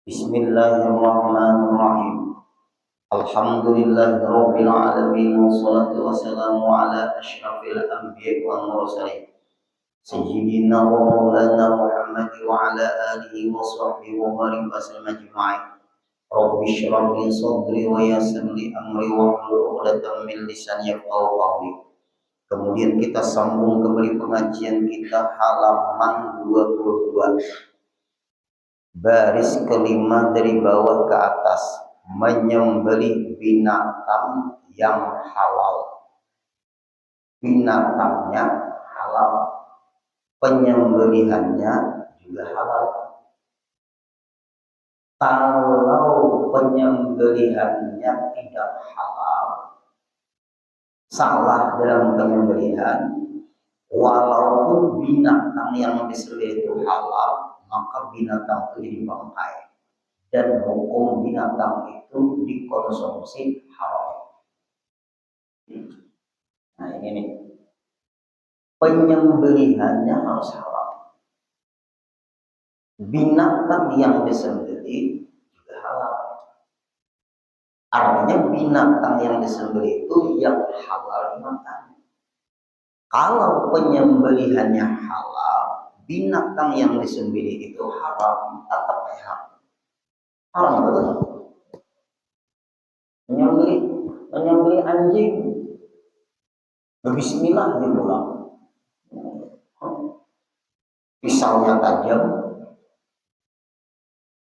Bismillahirrahmanirrahim. Alhamdulillahirabbil alamin wassalatu wassalamu ala asyrafil anbiya'i wal mursalin sayyidina wa maulana Muhammad wa ala alihi wa sahbihi wa barik wa sallam ajma'in. Rabbi shrah li sadri wa yassir li amri wa hlul 'uqdatam min lisani yafqahu qawli. Kemudian kita sambung kembali pengajian kita halaman 22. Baris kelima dari bawah ke atas, menyembelih binatang yang halal. Binatangnya halal, penyembelihannya juga halal. Kalau penyembelihannya tidak halal, salah dalam penyembelihan, walaupun binatang yang disembelih itu halal, maka binatang itu jadi bangkai dan hukum binatang itu dikonsumsi haram. Nah ini nih, penyembelihannya harus halal. Binatang yang disembelih juga halal. Artinya binatang yang disembelih itu yang halal dimakan. Kalau penyembelihannya halal, binatang yang disembelih itu haram, tetap haram. Haram betul. Menyembelih anjing, bismillah dia pulang. Pisaunya tajam,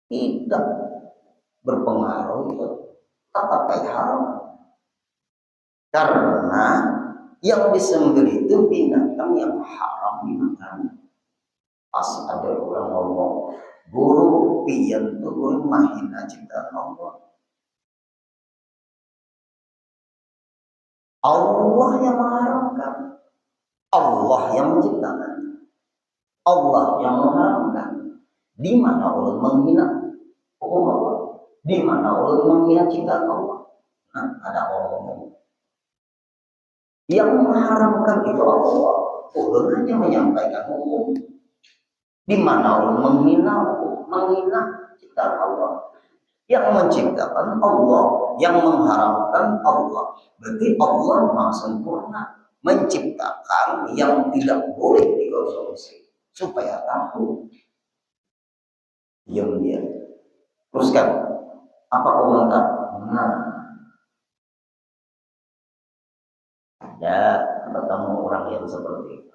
tidak berpengaruh, tetap haram. Karena yang disembelih itu binatang yang haram dimakan. Pas ada orang ngomong, guru pian tuh guru mahina ciptaan Allah. Allah yang mengharamkan, Allah yang menciptakan, Allah yang mengharamkan. Di mana ulun menghina hukum Allah? Di mana ulun menghina ciptaan Allah? Nah, ada orang ngomong, yang mengharamkan itu Allah. Ulun hanya menyampaikan hukum. Di mana ulun menghina ciptaan Allah. Yang menciptakan Allah, yang mengharamkan Allah. Berarti Allah Maha Sempurna, menciptakan yang tidak boleh dikonsumsi supaya tahu. Diam dia. Teruskan. Apa komentar? Nah, ada ketemu orang yang seperti itu.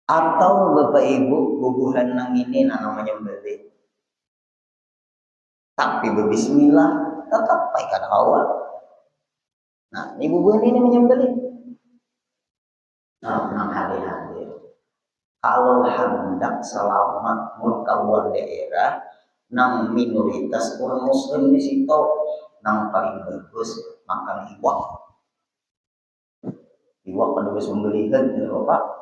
Atau bapak ibu bubuhan nang ini namanya menyembelih, tapi berbismillah tetap pakai hawa. Nah ini bubuhan ini menyembelih. Nah hadir. Kalau hendak selamat mengkawan daerah nang minoritas orang muslim di situ, nang paling bagus makan iwak. Iwak pada sembelihan ya bapak.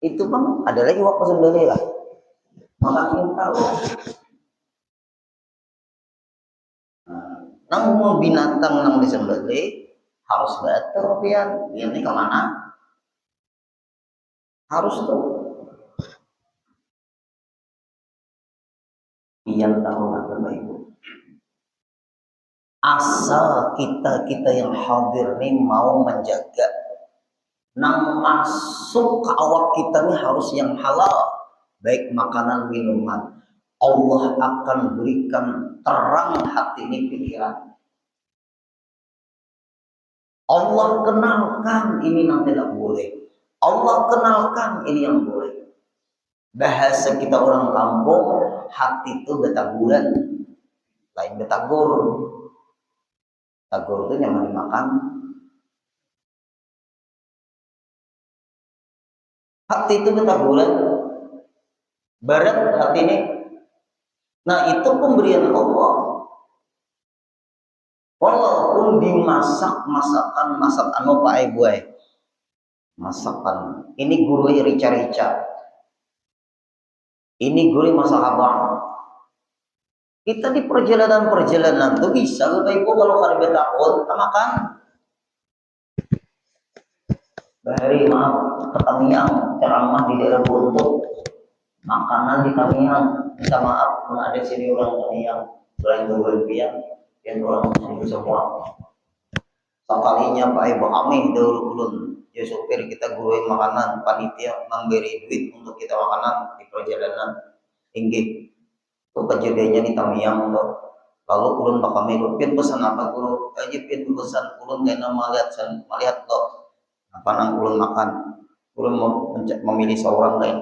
Itu bang adalah iwak sembelih lah. Maka kita tahu. Nang binatang nang disembelih harus betul pian. Ini kemana? Harus tuh. Pian tahu nggak bapak ibu? Asal kita yang hadir nih mau menjaga. Nang masuk ke awak kita nih harus yang halal, baik makanan minuman. Allah akan berikan terang hati ini pikiran. Allah kenalkan ini yang tidak boleh. Allah kenalkan ini yang boleh. Bahasa kita orang kampung, hati itu betaguran, lain betagur. Tagur itu nyaman dimakan. Hati itu betaguran, berat hati ini. Nah itu pemberian Allah. Walaupun dimasak masakan Pak Ibu masakan. Ini guru rica-rica. Ini guru masak abang. Kita di perjalanan tuh bisa Bapak Ibu kalau kali betakon kita makan. Bahari maaf ketamiang ceramah di daerah Buntu makanan di Tamiang, minta maaf kalau ada sini orang Tamiang selain berlebihan yang orang sini semua sekalinya Pak Ibu Amin dahulu ulun ya supir kita guruin makanan panitia memberi duit untuk kita makanan di perjalanan tinggi itu kejadiannya di Tamiang tuh. Lalu ulun bakal milu pin pesan apa guru aja pin pesan ulun kena melihat tuh apa nang ulun makan ulun mau memilih seorang lain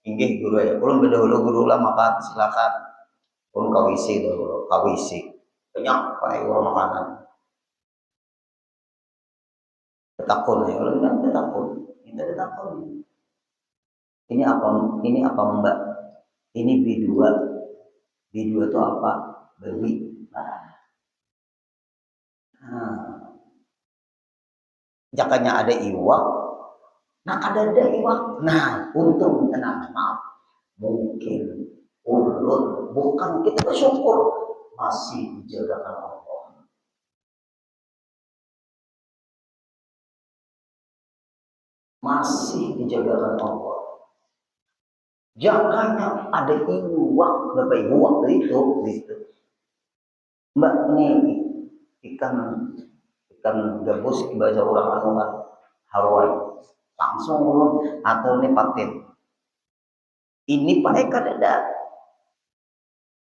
inggih guru ya ulun berdahulu guru lah makan silakan ulun kawisi dulu kawisi banyak pakai ulun makanan ketakun ya ulun kan ketakun kita ketakun ini apa mbak ini B2 itu apa beli jakanya ada iwak nah ada iwak nah untung tenang maaf mungkin ulun bukan kita bersyukur masih dijagakan Allah masih dijagakan Allah jakanya ada iwak berapa iwak itu gitu mbak ini ikan gabus bahasa orang anu kan haruan langsung ulun atau ini patin ini Pak Eka ada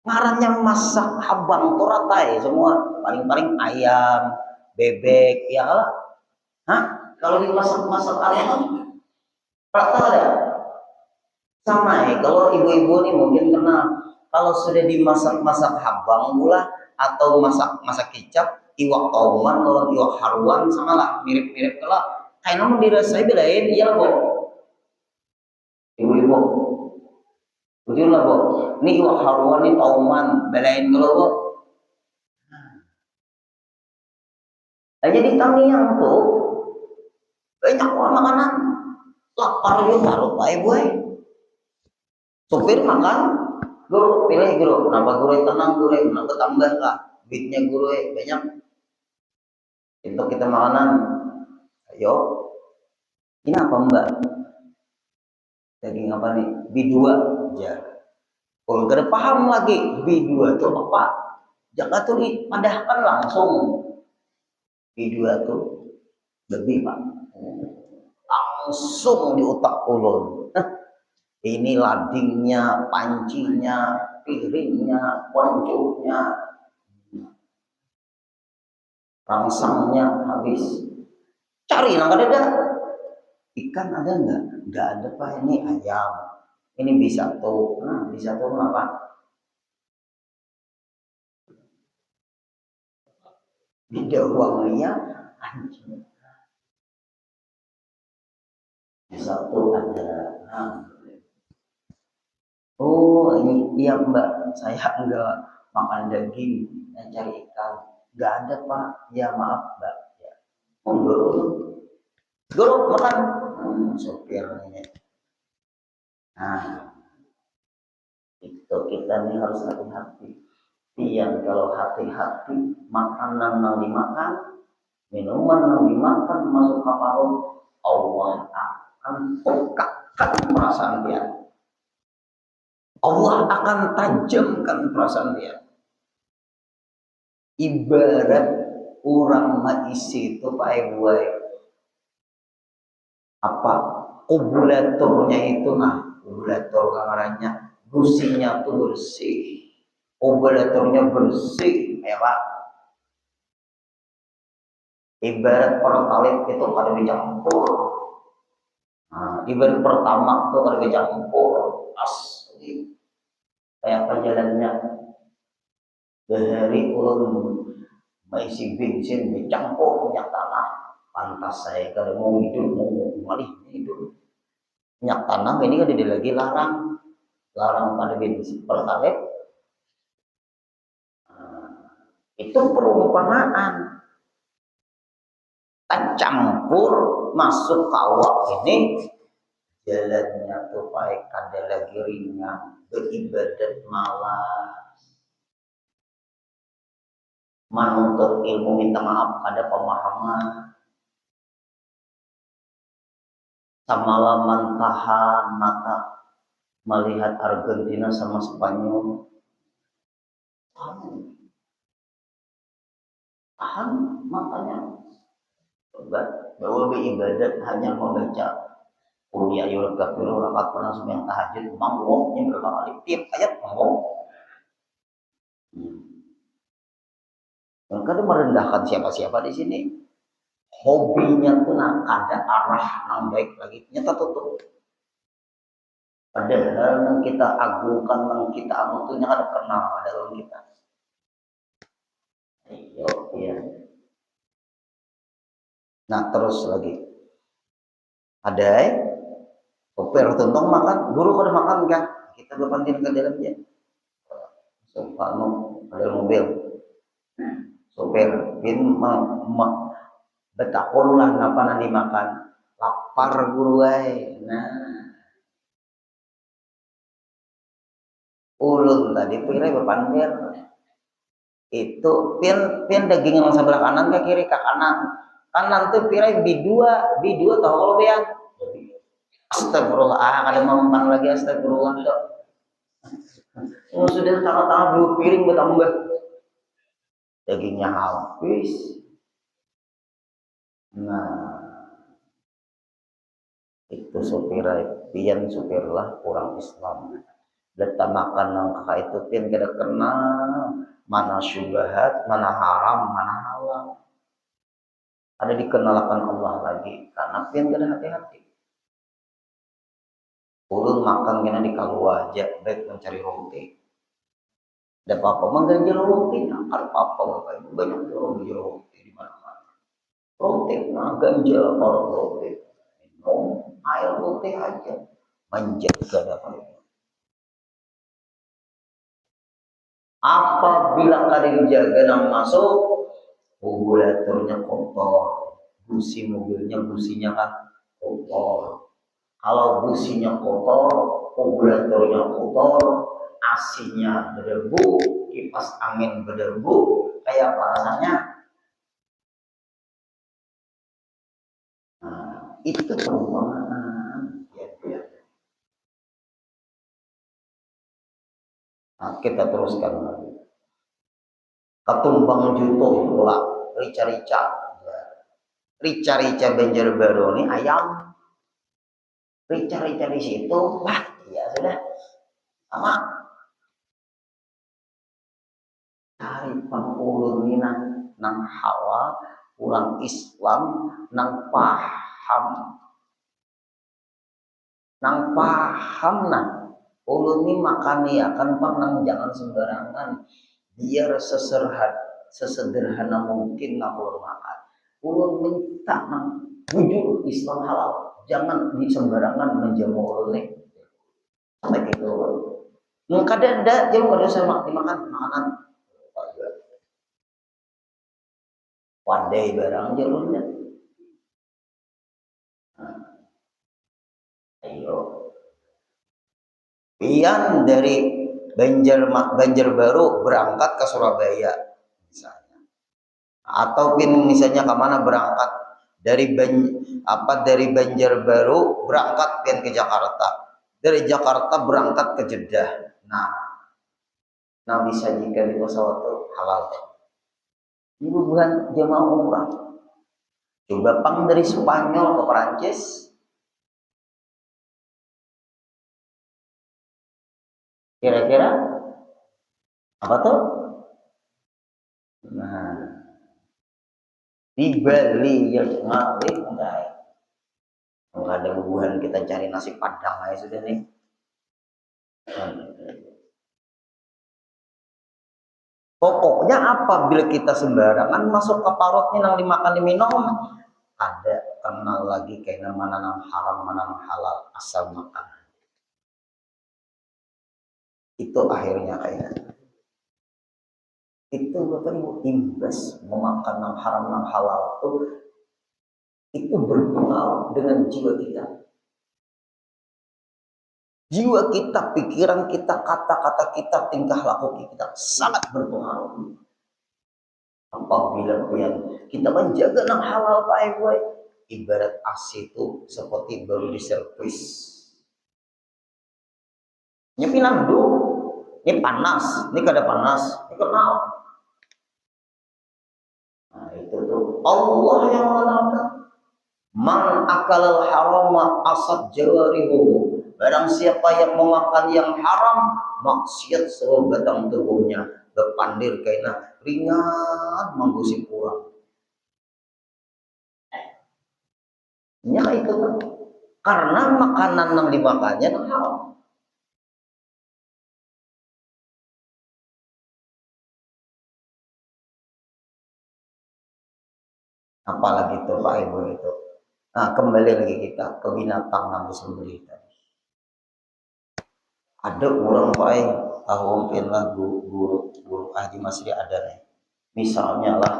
ngarannya masak habang toratai semua paling-paling ayam bebek ya lah hah kalau dimasak ayam rata ada sama ya kalau ibu-ibu nih mungkin kenal kalau sudah dimasak habang gula atau masak kicap iwak tauman lawan iwak haruan sama lah mirip-mirip kalau kayak namun dirasai belain iya bu ibu-ibu jujur lah bu ini iwak haruan ini tauman belain kalau bu nah, jadi Tamiang tuh banyak orang makanan lapar yuk taruh pak ibu supir makan guru pilih guru kenapa guru tenang guru kenapa tambah lah duitnya guru banyak untuk kita makanan ayo ini apa mbak daging apa nih B2 ya kalau gak ada paham lagi B2 itu apa jangan tuh dipadahkan langsung B2 tuh lebih pak langsung di otak ulun ini ladingnya, pancinya, piringnya, pancuknya, rangsangnya habis. Cari nggak ada. Ikan ada nggak? Nggak ada pak. Ini ayam. Ini bisa tuh. Nah, bisa tuh apa? Beda uangnya anjing. Bisa tuh ada. Nah. Oh ini iya mbak, saya enggak makan daging, saya cari ikan. Enggak ada pak, ya maaf mbak. Ya. Oh dulu makan sopir ini. Nah itu kita nih harus hati-hati. Yang kalau hati-hati makanan yang dimakan, minuman yang dimakan masuk ke perut, Allah akan pekakan perasaan dia. Allah akan tajamkan perasaan dia. Ibarat orang maisi itu Pak Ibu apa kubulatornya itu kubulator kamarnya businya tuh bersih kubulatornya bersih ya Pak ibarat pertalite itu kada dicampur ibarat pertama tuh kada dicampur asli kayak perjalanannya dari ulun maisi bensin dicampur minyak tanah pantas saya kalau mau hidup mau malih hidup minyak tanah ini kan tidak lagi larang pada bensin pertalite itu perumpamaan campur masuk kawah ini jalannya tuh baik kada lagi ringan beribadat malas menuntut ilmu minta maaf ada pemahaman samalaman tahan mata melihat Argentina sama Spanyol, tahan makanya coba bahwa beribadat hanya membaca kuliah yurab kafiru rakat pernah yang tahajud mangwoknya berapa kali tiap ayat mangwok. Maka itu merendahkan siapa-siapa di sini. Hobinya tuh ada arah yang baik lagi nyata tutup. Padahal yang kita agungkan, yang kita anutunya ada kenal dalam kita. Ayo, ya. Nah terus lagi ada sopir tuntung makan, guru pada makan kan? Kita berpantin ke dalamnya. So, kamu ada mobil, sopir pin betakun lah napa nanti makan, lapar guru nah ulun tadi pira berpandir itu pin daging yang sebelah kanan ke kiri ke kanan tuh pira B2 tahu kalau ya astagfirullah ada mempan lagi astagfirullah tuh sudah tengah-tengah 2 piring bertambah dagingnya habis. Nah itu supir pian supirlah orang Islam letak makan yang kakak itu pian kada kenal mana syubhat, mana haram, mana halal. Ada dikenalkan Allah lagi karena pian kada hati-hati. Ulun makan kena di kalau aja baik mencari roti. Ada apa-apa mengganjal roti, ada apa-apa bapak ibu banyak orang ganjal roti di mana-mana. Roti nah ganjal kalau roti, minum air roti aja, menjaga dapat. Apabila kalian jaga yang masuk, regulatornya kotor, busi mobilnya businya kan kotor. Kalau businya kotor, regulatornya kotor, AC-nya berdebu, kipas angin berdebu, kayak apa rasanya? Nah, itu perumpamaan. Ya. Nah, kita teruskan lagi. Ketumbang juto pula, rica-rica Banjarbaru ini ayam. Rica-rica di situ, wah iya sudah sama. Cari pengulun ini nang hawa, pulang Islam, nang paham nah. Ulun ini makan ya kan nang jangan sembarangan. Biar sesederhana mungkin ngapur makan. Ulun minta nang jujur Islam halal, jangan di sembarangan menjamu oleh. Sampai gitu. Kadang ada jangan kada usah dimakan makanan. Wadai barang jalurnya. Ayo. Pian dari Banjarbaru berangkat ke Surabaya misalnya. Atau misalnya kemana berangkat dari Banjarbaru berangkat pian ke Jakarta. Dari Jakarta berangkat ke Jeddah. Nah disajikan di pesawat itu halal. Ini bukan jemaah umrah. Coba pang dari Spanyol ke Perancis. Kira-kira apa tuh? Nah, di Bali ya ngalih enggak ada hubungan kita cari nasi padang aja sudah nih. Pokoknya apabila kita sembarangan masuk ke parut nang dimakan diminum, ada kenal lagi kayak mana nang haram mana nang halal asal makan. Itu akhirnya kayak itu Bapak Ibu imbas memakan yang haram yang halal itu berpengaruh dengan jiwa kita. Jiwa kita, pikiran kita, kata-kata kita, tingkah laku kita sangat berpengaruh. Apabila kita menjaga yang halal Pak Ibu, ibarat AC itu seperti baru diservis. Ini pinandu, ini panas, ini kada panas, ini kenal. Nah itu tuh Allah yang mengenalkan. Man akalal harama asad jawarihu. Barang siapa yang memakan yang haram, maksiat seluruh batang tubuhnya berpandir kaina ringan menggusip kurang. Ya itu kan. Karena makanan yang dimakannya haram. Apalagi itu Pak Ibu itu. Nah kembali lagi kita ke binatang yang disembelih tadi. Ada orang Pak tahu mungkin lah guru ahli masih ada nih. Misalnya lah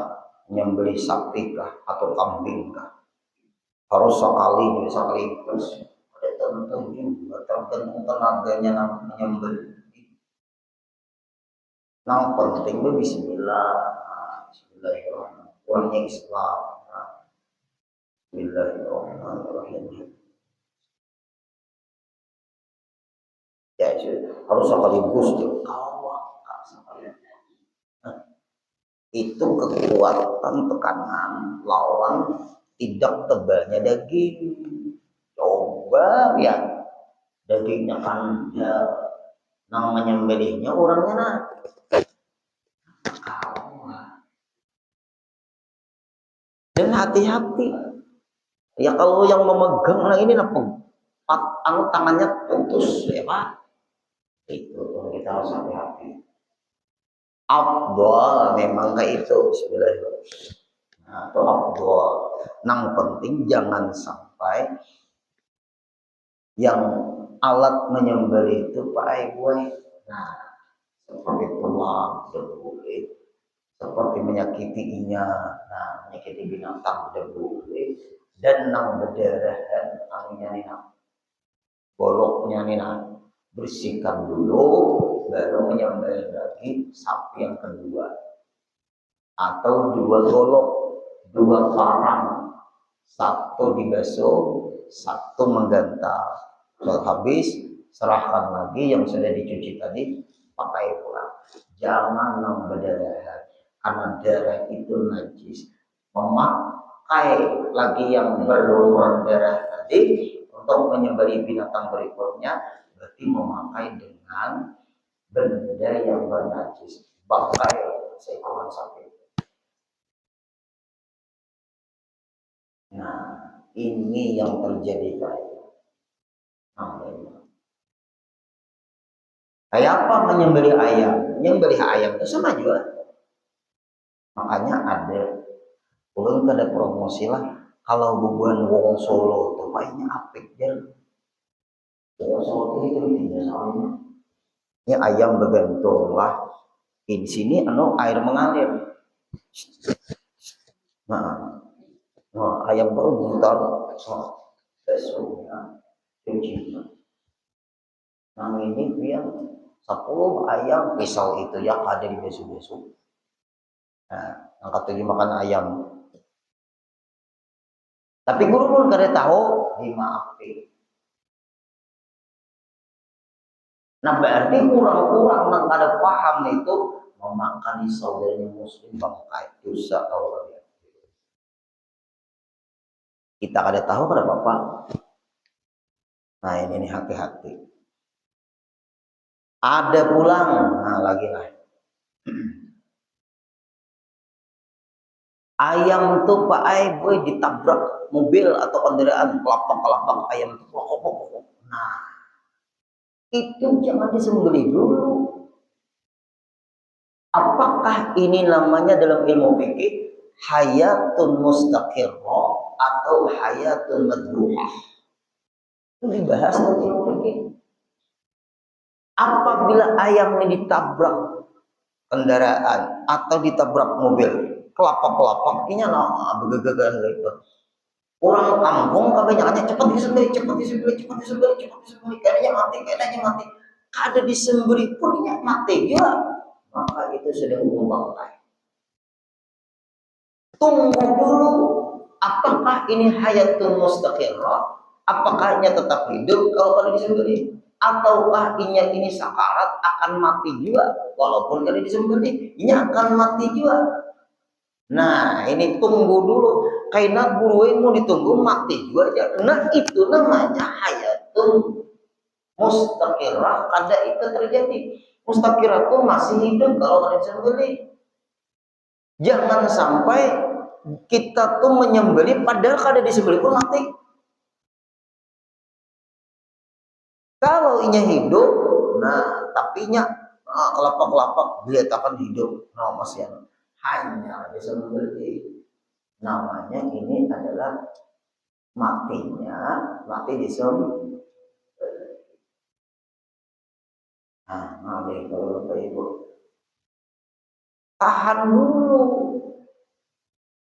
menyembelih sapi kah atau kambing kah. Harus sekali terus. Ada tertentu juga tergantung tenaganya yang menyembelih. Yang penting bismillah. Bismillahirrahmanirrahim. Orangnya Islam. Bismillahirrahmanirrahim. Ya harus sekaligus itu kekuatan tekanan lawan tidak tebalnya daging. Coba ya dagingnya kan ya nang menyembelihnya orangnya nah. Dan hati-hati ya kalau yang memegang nah ini tangannya putus ya Pak. Itu kita harus hati-hati. Afdol memang kayak itu bismillahirrahmanirrahim. Nah, itu afdol. Yang penting jangan sampai yang alat menyembelih itu Pak Ibu. Nah, seperti tulang, boleh. Seperti menyakiti inya, nah menyakiti binatang boleh. Dan nang berdarahan, anginnya nih boloknya nih bersihkan dulu baru menyembelih lagi sapi yang kedua atau dua golok dua parang satu dibasuh satu menggantal setelah habis serahkan lagi yang sudah dicuci tadi pakai pulang jangan berdarah karena darah itu najis memakai lagi yang berlumuran darah tadi untuk menyembelih binatang berikutnya berarti memakai dengan benda yang bernajis bangkai seekor sapi. Nah ini yang terjadi kayak apa menyembelih ayam? Menyembelih ayam itu sama juga. Makanya ada ulun kada promosi lah kalau bubuhan wong Solo tuh kayaknya apik ya. Wong Solo itu tidak soalnya. Ini ayam bergantung lah. Di sini air mengalir. Nah, ayam baru butar. Besoknya cuci. Nah ini dia 10 ayam pisau itu ya ada di besok-besok. Nah, angkat lagi makan ayam. Tapi guru pun kada tahu dimaafin. Nah berarti kurang-kurang nang kada paham itu memakan saudaranya muslim bangkai dosa Allah. Kita kada tahu kada apa-apa. Nah ini hati-hati. Ada pulang, nah lagi lah. Ayam tuh Pak Boy ditabrak mobil atau kendaraan kelapak ayam tuh. Nah itu jangan disembelih dulu. Apakah ini namanya dalam ilmu fikih hayatun mustaqirrah atau hayatun madruhah? Itu dibahas dalam ilmu fikih. Apabila ayam ini ditabrak kendaraan atau ditabrak mobil, kelapak ini begagagan gitu. Orang kampung kebanyakannya cepat disembelih, kayaknya mati. Kada disembelih pun ini mati juga. Maka itu sudah hukum bangkai. Tunggu dulu, apakah ini hayatun mustaqirrah? Apakah ini tetap hidup kalau disembelih? ataukah inya ini sakarat akan mati juga, walaupun kali disembelih inya akan mati juga. Nah ini tunggu dulu, karena guru mau ditunggu mati juga aja. Nah itu namanya hayatun mustaqirah, kada itu terjadi. Mustaqirah itu masih hidup kalau kada disembelih. Jangan sampai kita tuh menyembelih padahal kada disembelih pun mati. Kalau inya hidup, nah tapi inya lapak-lapak diletakkan hidup, nah mas ya hanya disembelih. Namanya ini adalah mati disembelih. Nah, mari kalau Bapak Ibu tahan dulu.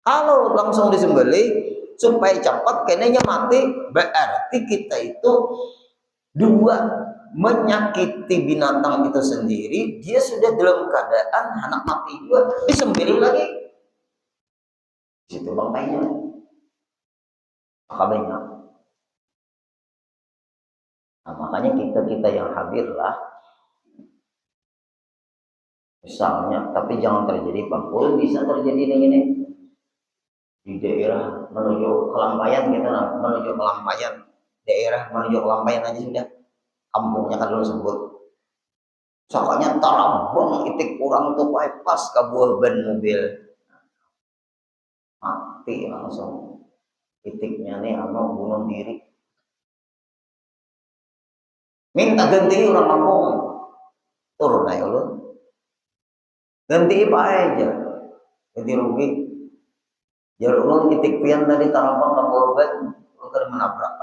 Kalau langsung disembelih supaya cepat kayaknya mati, berarti kita itu dua, menyakiti binatang itu sendiri, dia sudah dalam keadaan anak mati juga, disembelih lagi. Situ bangkainya. Maka banyak. Nah, makanya kita yang hadir lah. Misalnya, tapi jangan terjadi Bangkul, bisa terjadi ini di daerah menuju Kelampayan gitu, nah, menuju Kelampayan, daerah menuju Kelampayan aja sudah, kampungnya kan dulu sebut. Soalnya tarabang itik kurang tuh pas ke buah ban mobil, mati langsung. Itiknya nih bunuh diri. Minta ganti orang kampung, turun aja lu. Ganti apa aja, ganti rugi. Jar ulun itik pian tadi tarabang ke buah ban, lu kan menabrak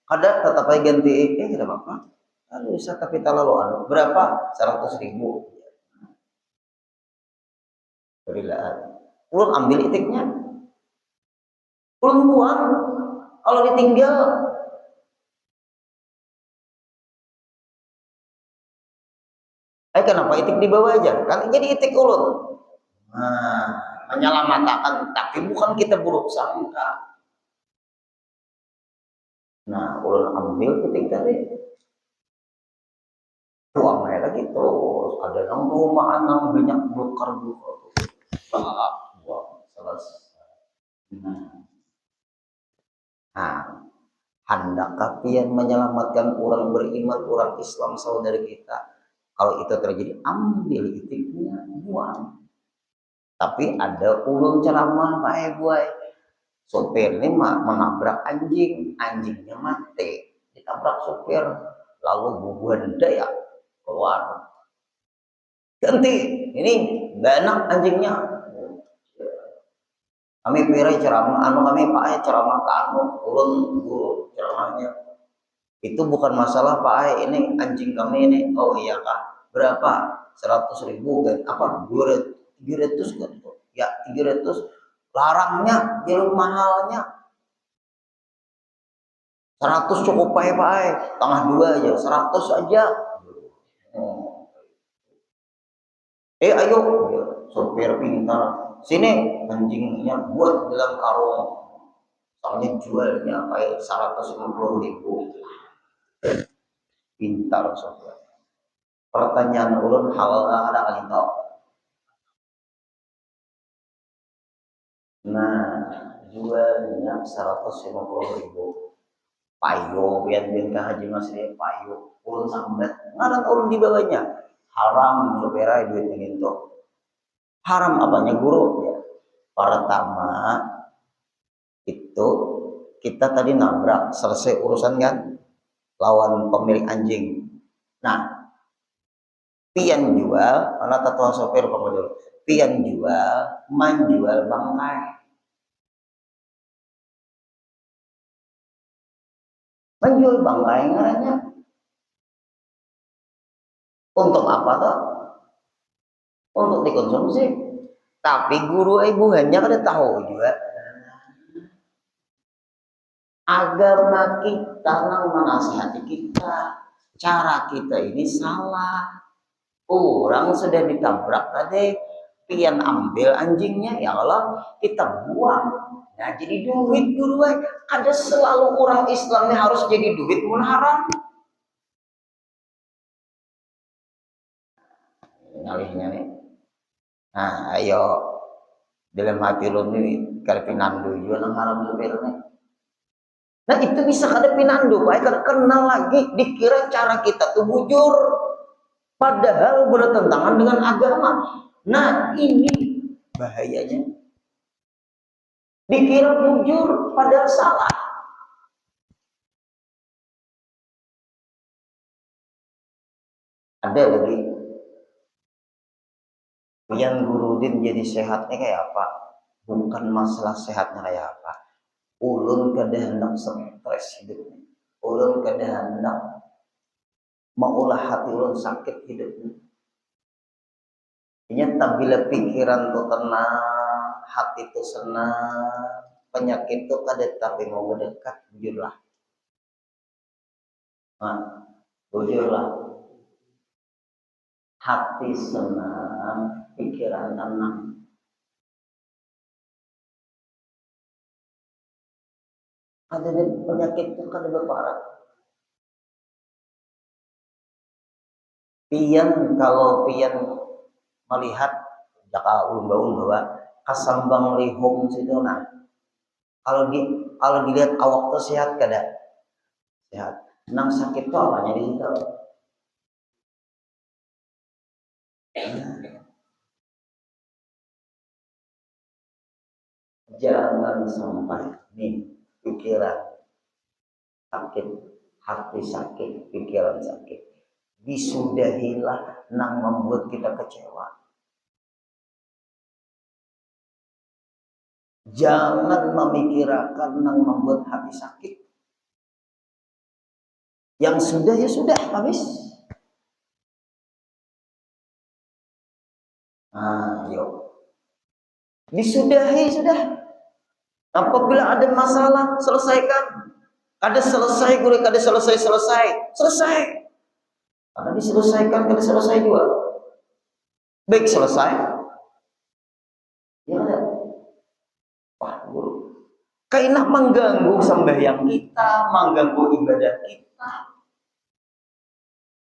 ada tetap aja ganti, tidak apa-apa. Lalu bisa tapi lalu berapa? 100.000. Berilah. Ulun ambil itiknya, ulun buang. Kalau ditinggal, kenapa itik dibawa aja? Kan jadi itik ulun. Nah, menyelamatkan, tapi bukan kita buruk sangka. Nah, ulun ambil itik tadi. Tuang aja lagi terus. Ada nang rumah nang banyak bukar. Selesai. Nah, hendakkah pian menyelamatkan orang beriman, orang Islam saudara kita? Kalau itu terjadi, ambil itiknya, buang. Tapi ada ulun ceramah baik buai. Sopir ini menabrak anjing, anjingnya mati, ditabrak sopir, lalu bubuhan ya keluar. Ganti, ini gak enak anjingnya. Kami pirai ceramah, kami pakai ceramah ulun guru ceramahnya. Itu bukan masalah Pak, ini anjing kami ini. Oh iya Kak, berapa? 100.000 kan? Apa? 300 kan? Ya 300. Larangnya, jadi mahalnya. 100 cukup Pak, tengah 2 aja, 100 aja. Ayo, sopir pintar. Sini anjingnya buat dalam karung. Soalnya jualnya kayak 150.000. Pintar sopir. Pertanyaan ulun halal ada kali tau. Nah, jualnya 150.000. Payo, biar ke Haji Masri payo. Ulun sambat, ngaran ulun di bawahnya. Haram supaya duit ini tuh. Haram apanya guru? Ya. Pertama itu kita tadi nabrak, selesai urusan kan lawan pemilik anjing. Nah, pian jual, anak tatuan sopir pemodal. Pian jual, menjual bangkai. Menjual bangkai ngarannya. Untuk apa toh? Untuk dikonsumsi. Tapi guru ibu hanya kada tahu juga. Agama kita nang menasihati kita, cara kita ini salah. Orang sudah ditabrak tadi, pian ambil anjingnya, ya Allah kita buang. Nah jadi duit guru, ada selalu orang Islam ini harus jadi duit pun haram. ngalihnya nih. Nah, ayo dalam hati lo nih kalau pinandu juga nang haram sebenarnya. Nah itu bisa kada pinandu, baik kada kenal lagi, dikira cara kita tuh bujur, padahal bertentangan dengan agama. Nah ini bahayanya, dikira bujur padahal salah. Ada lagi yang Gurudin jadi sehatnya kayak apa? Bukan masalah sehatnya kayak apa. Ulun kada hendak stres hidupnya. Ulun kada hendak maulah hati ulun sakit hidupnya. Ternyata bila pikiran tu tenang, hati tu senang, penyakit tu kada tapi mau mendekat, bujurlah. Nah, bujurlah. Hati senang, pikiran tenang. Ada penyakit itu kada berparah. Pian kalau pian melihat jaka ulun bahwa kasambang lihum situ, nah kalau dilihat awak tuh sehat kada sehat, nang sakit tuh apanya di situ. Jangan sampai nih pikiran sakit, hati sakit, pikiran sakit, disudahilah nang membuat kita kecewa. Jangan memikirkan yang membuat hati sakit. Yang sudah ya sudah, habis. Nah, yuk. Disudahi sudah. Apabila ada masalah, selesaikan. Ada selesai, gue ada selesai. Selesai. Karena diselesaikan, kada selesai juga. Baik selesai. Ya ada. Wah, guru. Kainak mengganggu sembahyang kita, mengganggu ibadah kita.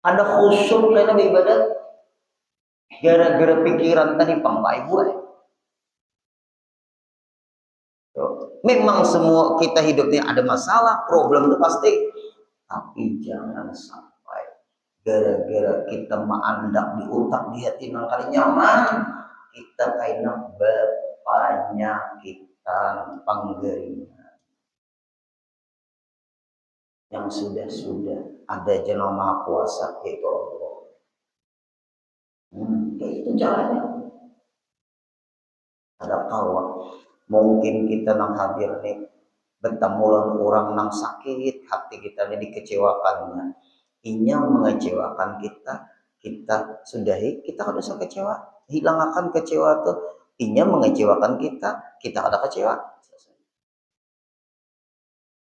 Ada khusyuk kainak ibadah. Gara-gara pikiran tadi pampai gue. Memang semua kita hidupnya ada masalah, problem itu pasti. Tapi jangan sampai gara-gara kita mengandak di otak, di hati nang kali nyaman, kita kainak bapaknya kita panggeringan. Yang sudah ada jenama Maha Kuasa yaitu Allah. Kayak itu caranya. Ada kawan. Mungkin kita nang hadir nih bertemu orang nang sakit, hati kita ini dikecewakannya. Inya mengecewakan kita sudahi, kita kada usah kecewa. Hilangkan kecewa tuh. Inya mengecewakan kita ada kecewa.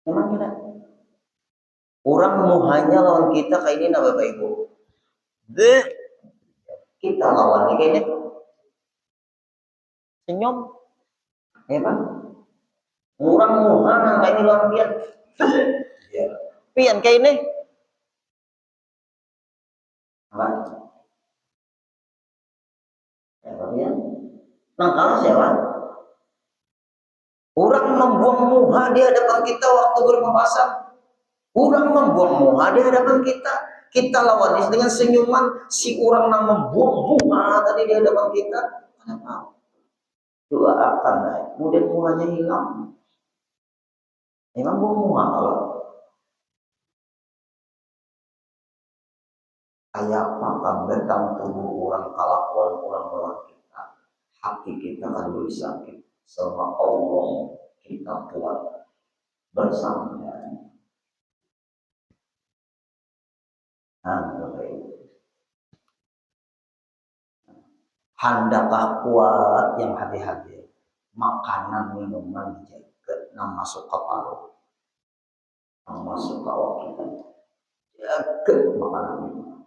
Memang kita orang muhanya lawan kita kayak ini, nah Bapak Ibu. Kita lawan kayak ini. Senyum. Ya Pak, orang muhana kayak ini lawan pian. Ya. Pian kayak ini. Apa? Ya pian. Nang kalah siapa? Orang membuang muha di hadapan kita waktu berpapasan. Orang membuang muha di hadapan kita. Kita lawan dengan senyuman. Si orang yang membuang muha tadi di hadapan kita. Kenapa? Doa akan naik. Kemudian muhanya hilang. Memang buang muha kalau. Kayak apa betang tubuh orang kalakuan orang melawan kita. Hati kita kan bisa sakit. Sama Allah kita kuat bersamanya. Handakah kuat yang hati-hati, makanan minuman dijaga, nang masuk ke paru, nang masuk ke awak kita, jaga makanan minuman.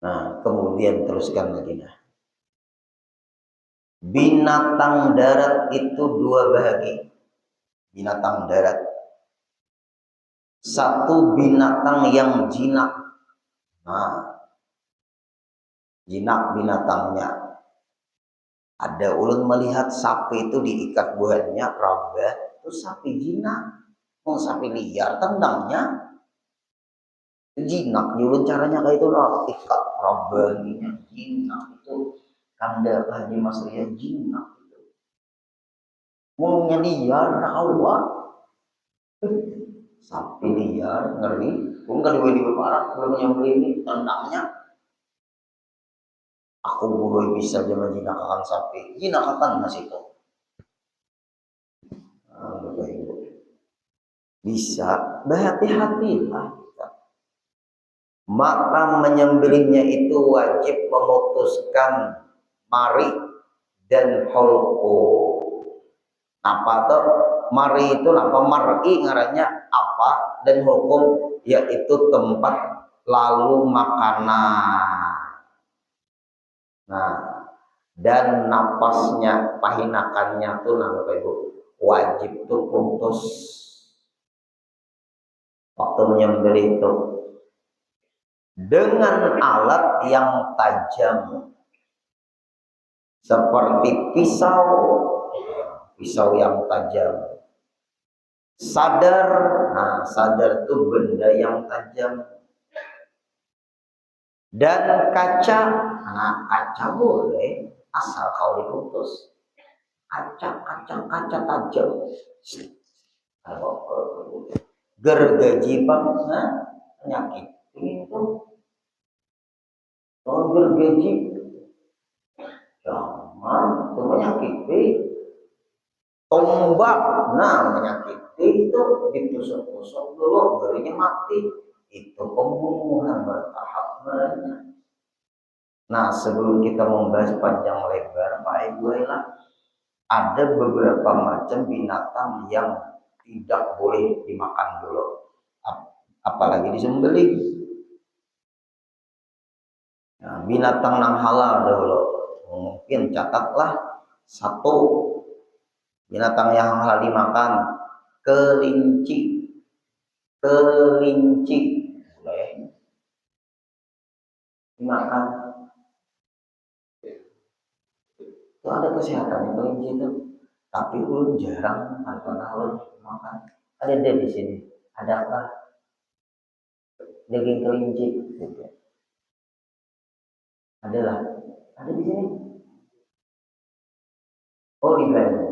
Nah, kemudian teruskan lagi nah. Binatang darat itu dua bahagi. Binatang darat. Satu binatang yang jinak, Nah, jinak binatangnya. Ada ulun melihat sapi itu diikat buahnya rabah, terus sapi jinak. Oh, sapi liar tendangnya jinak. Ulun caranya kayak itu loh, ikat rabah jinak itu kanda Haji Mas Ria jinak itu. Ngomongnya liar awak. Sapi liar ngeri. Pun kan di parah belum nyampe ini tendangnya. Aku boleh bisa jangan jinakakan sapi, jinakakan mas itu. Bisa, berhati-hatilah kita. Maka menyembelihnya itu wajib memutuskan mari dan holko. Apa tuh? Mari itu apa? Mar'i ngarannya apa dan hukum yaitu tempat lalu makanan. Nah, dan napasnya, pahinakannya tuh namanya ibu wajib tuh putus waktu menyembelih itu dengan alat yang tajam seperti pisau yang tajam, sadar. Nah, sadar itu benda yang tajam, dan kaca. Nah, kaca boleh asal kau diputus. Kaca tajam. Gergaji bangsa penyakit itu. Kalau gergaji jangan itu menyakiti. Tombak, nah menyakiti itu ditusuk-tusuk dulu barunya mati. Itu pembunuhan bertahap banyak. Nah, sebelum kita membahas panjang lebar, Pak Ibu, ada beberapa macam binatang yang tidak boleh dimakan dulu, apalagi disembelih. Nah, binatang yang halal dulu, mungkin catatlah satu binatang yang halal dimakan, kelinci. Kelinci boleh dimakan. Itu ada kesehatan kelinci itu, tapi ulun jarang pernah ulun makan. Ada di sini, adakah daging kelinci? Adalah, ada di sini. Oh di Belanda.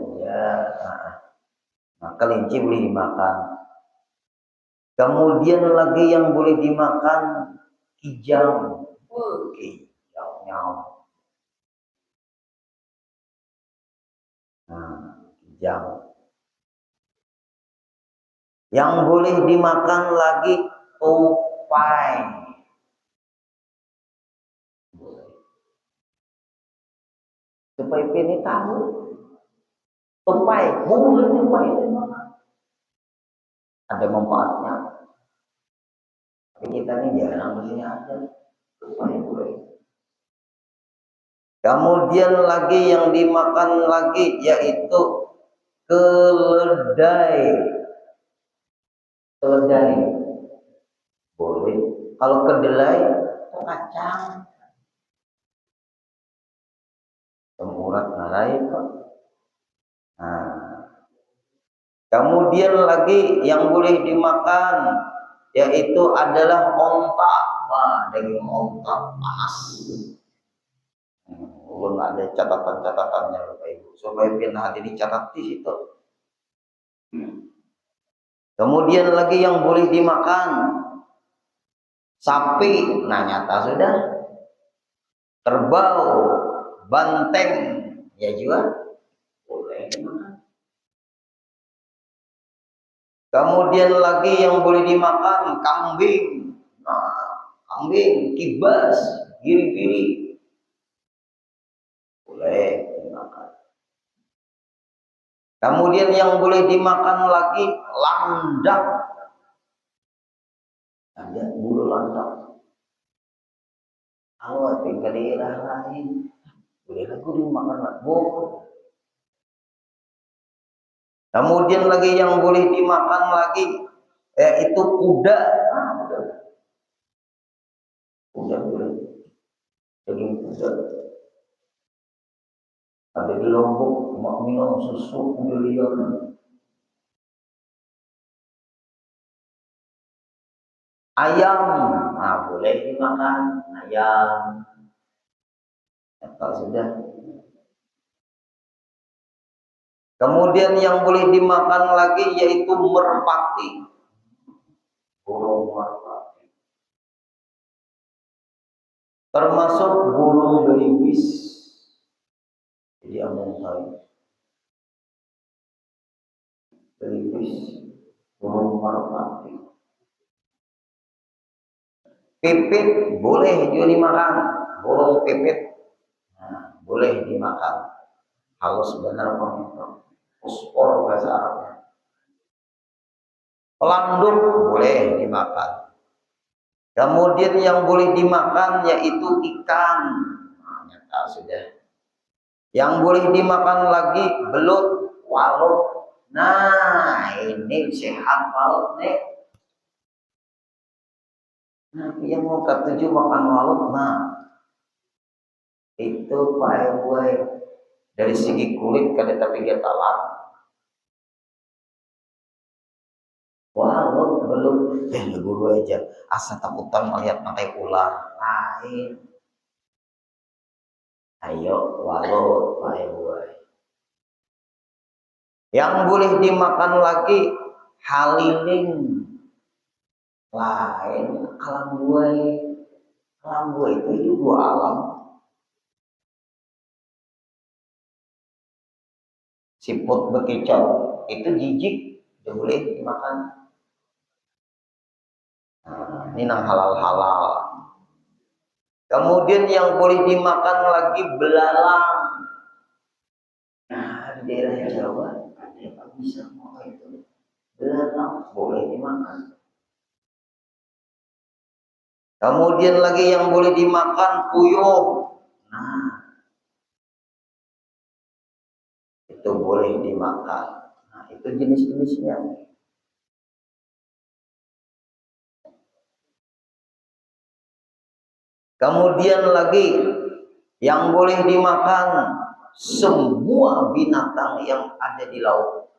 Nah, kelinci boleh dimakan. Kemudian lagi yang boleh dimakan kijang. Kijangnya. Nah, kijang. Yang boleh dimakan lagi tupai. Tupai ini tahu. Tupai, boleh tupai dimakan. Ada manfaatnya. Tapi kita ini jarang di sini ada. Tupai boleh. Kemudian lagi yang dimakan lagi yaitu keledai. Keledai boleh. Kalau kedelai itu kacang. Temurat ngarai. Nah, kemudian lagi yang boleh dimakan yaitu adalah onta. Wah, daging onta panas. Belum ada catatan-catatannya Bapak Ibu. Supaya biar hati dicatat di situ. Kemudian lagi yang boleh dimakan sapi. Nah, nyata sudah. Kerbau, banteng, ya juga boleh dimakan. Kemudian lagi yang boleh dimakan kambing. Nah, kambing, kibas, giri-giri boleh dimakan. Kemudian yang boleh dimakan lagi landak. Ada bulu landak. Kalau tinggal di daerah lain, boleh lagu dimakan lagu. Kemudian lagi yang boleh dimakan lagi yaitu kuda. Udah boleh. Daging kuda. Ada di Lombok, mak minum susu beliau. Ayam, nah boleh dimakan ayam. Kalau sudah. Kemudian yang boleh dimakan lagi yaitu merpati. Burung merpati. Termasuk burung beriwis. Jadi ambang tahu. Beriwis, burung merpati. Pipit boleh juga dimakan. Burung pipit, nah, boleh dimakan. Halus benar pemimpin. Uspor bahasa Arabnya. Pelanduk boleh dimakan. Kemudian yang boleh dimakan yaitu ikan. Nah, nyata sudah. Yang boleh dimakan lagi belut, walut. Nah, ini sehat walut nih. Nah, yang mau ketujuh makan walut, nah itu Pak Ewe dari segi kulit kada tapi dia talang. Walau belum, guru aja. Asa takutan melihat pakai ular. Lain. Ayo, walau, Pak. Yang boleh dimakan lagi haliling. Lain, alam buai itu dua alam. Siput bekicot itu jijik, tidak boleh dimakan. Nah, ini nang halal-halal. Kemudian yang boleh dimakan lagi belalang. Nah, di daerah Jawa ada yang bisa makan itu. Belalang boleh dimakan. Kemudian lagi yang boleh dimakan puyuh. Nah, itu boleh dimakan. Nah, itu jenis-jenisnya. Kemudian lagi yang boleh dimakan semua binatang yang ada di laut.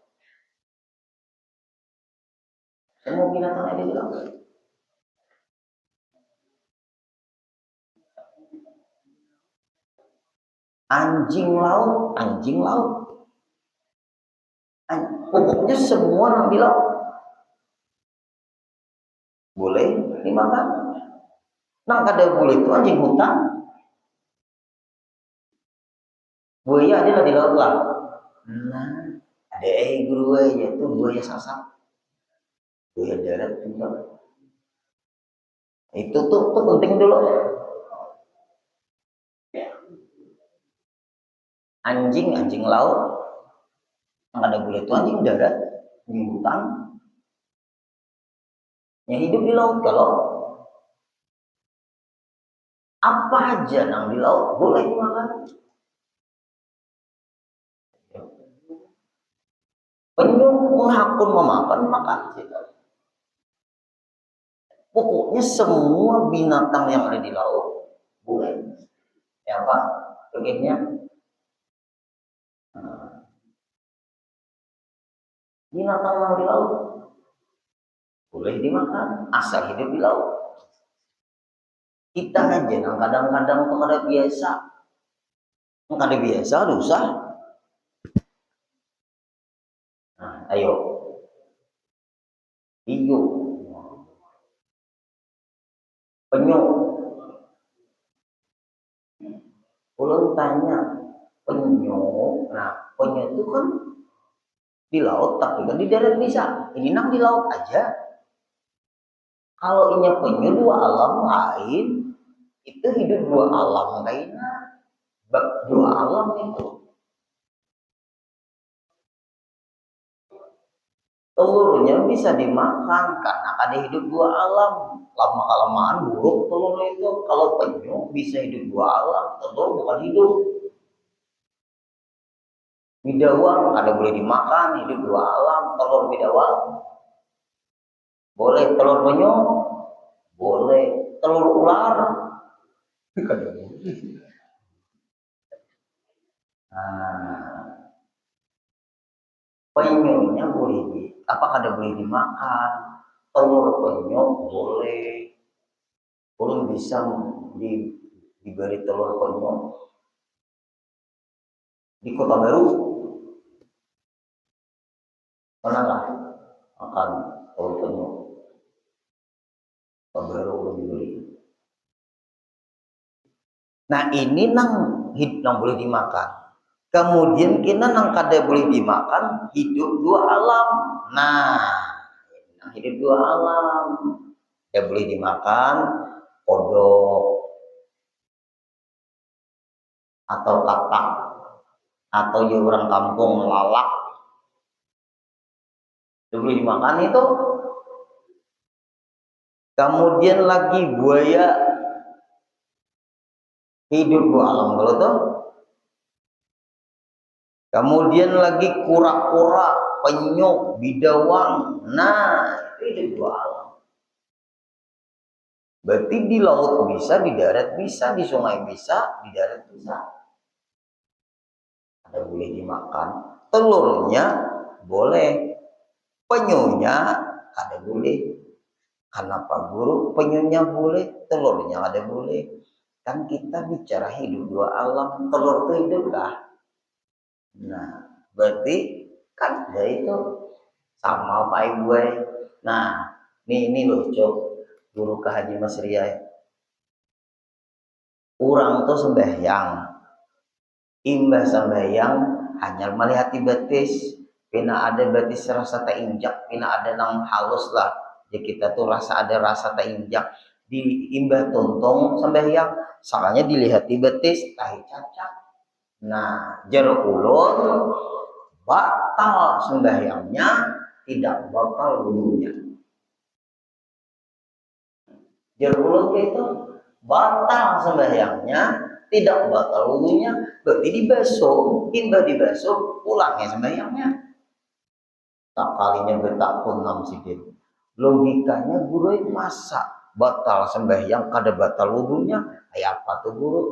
Semua binatang yang ada di laut. Anjing laut. Pokoknya semua yang di laut boleh dimakan. Nah, kada boleh itu anjing hutan. Buaya ada di laut lah. Nah, ada guru aja tuh buaya sasak. Buaya darat juga. Itu tuh penting dulu. Anjing laut. Yang ada boleh itu anjing darat, anjing hutan. Yang hidup di laut kalau apa aja yang di laut boleh dimakan. Penyu menghakun memakan makan. Pokoknya semua binatang yang ada di laut boleh. Ya Pak, begini. Binatang yang di laut boleh dimakan, asal hidup di laut. Kita aja yang kadang-kadang tuh kada biasa, dosa. Nah, ayo, hiu, penyu. Ulun tanya penyu, nah penyu itu kan di laut tapi kan di darat bisa. Ini nang di laut aja. Kalau ini penyu dua alam lain, itu hidup dua alam lainnya. Dua alam itu. Telurnya bisa dimakan karena ada hidup dua alam. Lama-kelamaan buruk telur itu. Kalau penyu bisa hidup dua alam, telur bukan hidup. Bidawang ada boleh dimakan, hidup dua alam. Telur bidawang boleh, telur penyu boleh, telur ular Kada boleh. Nah, penyunya boleh apa kada boleh dimakan? Telur penyu boleh. Belum bisa diberi telur penyu di Kota Baru. Pernah nggak makan telur penyu? Kota Baru belum dibeli. Nah ini nang boleh dimakan. Kemudian kita nang kada boleh dimakan hidup dua alam. Nah, hidup dua alam. Ya boleh dimakan kodok atau katak atau ya orang kampung lalak. Ya boleh dimakan itu. Kemudian lagi buaya hidup dua alam kalau tuh. Kemudian lagi kura-kura, penyu, bidawang. Nah, itu hidup dua alam. Berarti di laut bisa, di darat bisa, di sungai bisa, di darat bisa. Ada boleh dimakan. Telurnya boleh. Penyunya ada boleh. Kenapa guru? Penyunya boleh, telurnya ada boleh. Kan kita bicara hidup dua alam, telur itu hidup kah? Nah, berarti kan ya itu sama Pak Ibu. Nah, ini loh cok, guru ke Haji Mas Ria. Orang tuh sembahyang, imbah sembahyang hanya melihat betis, pina ada betis rasa tak injak, pina ada nang halus lah. Jadi kita tuh ada rasa tak injak di imbah tuntung sembahyang, soalnya dilihat betis tahi cacat. Nah, jeruk ulun batal sembahyangnya, tidak batal wudhunya. Jeruk ulun itu batal sembahyangnya, tidak batal wudhunya. Berarti dibasuh, imbah dibasuh, pulangnya sembahyangnya. Tak kalinya betak pun nam sidin. Logikanya guru itu masa batal sembahyang kada batal wudhunya? Kayak apa tuh guru?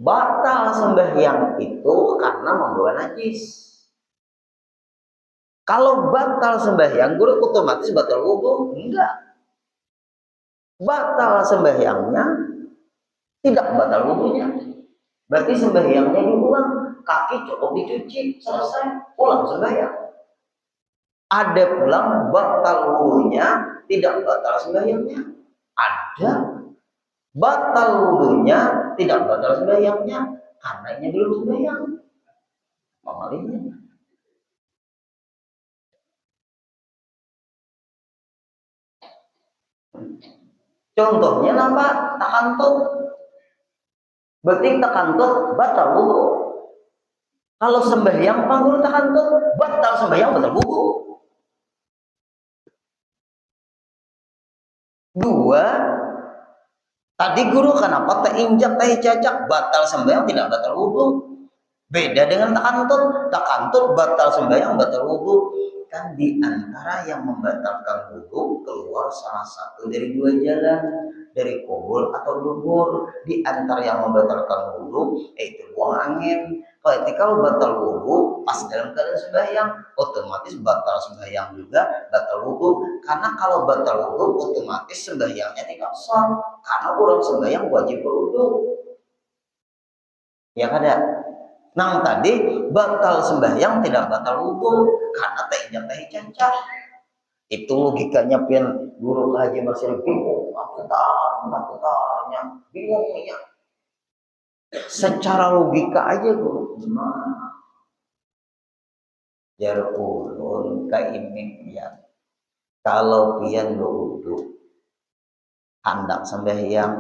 Batal sembahyang itu karena membawa najis. Kalau batal sembahyang, guru otomatis batal wudhu? Enggak. Batal sembahyangnya, tidak batal wudhunya. Berarti sembahyangnya diulang, kaki cukup dicuci, selesai, pulang sembahyang. Ada pulang batal wudhunya, tidak batal sembahyangnya. Ada batal wudhunya, tidak batal sembahyangnya, karena ini belum sembahyang. Pemalinya. Contohnya apa? Takantut. Berarti takantut batal wudhu. Kalau sembahyang panggul takantut batal sembahyang batal wudhu. Dua, tadi guru kenapa tak injak tak cacak batal sembahyang tidak batal wudhu. Beda dengan takantut batal sembahyang batal wudhu. Kan di antara yang membatalkan wudhu keluar salah satu dari dua jalan, dari kubur atau dubur. Di antara yang membatalkan wudhu yaitu buang angin. Kalau batal wudhu pas dalam keadaan sembahyang, otomatis batal sembahyang juga, batal wudhu. Karena kalau batal wudhu otomatis sembahyangnya tidak sah. Karena orang sembahyang wajib berwudhu. Ya kan ya? Nang tadi batal sembahyang tidak batal wudhu karena tak injak tahi cacat. Itu logikanya pian guru Haji Mas Ria bingung, putarnya bingung ya. Secara logika aja guru. Jar ulun ini ya. Kalau pian berwudhu hendak sembahyang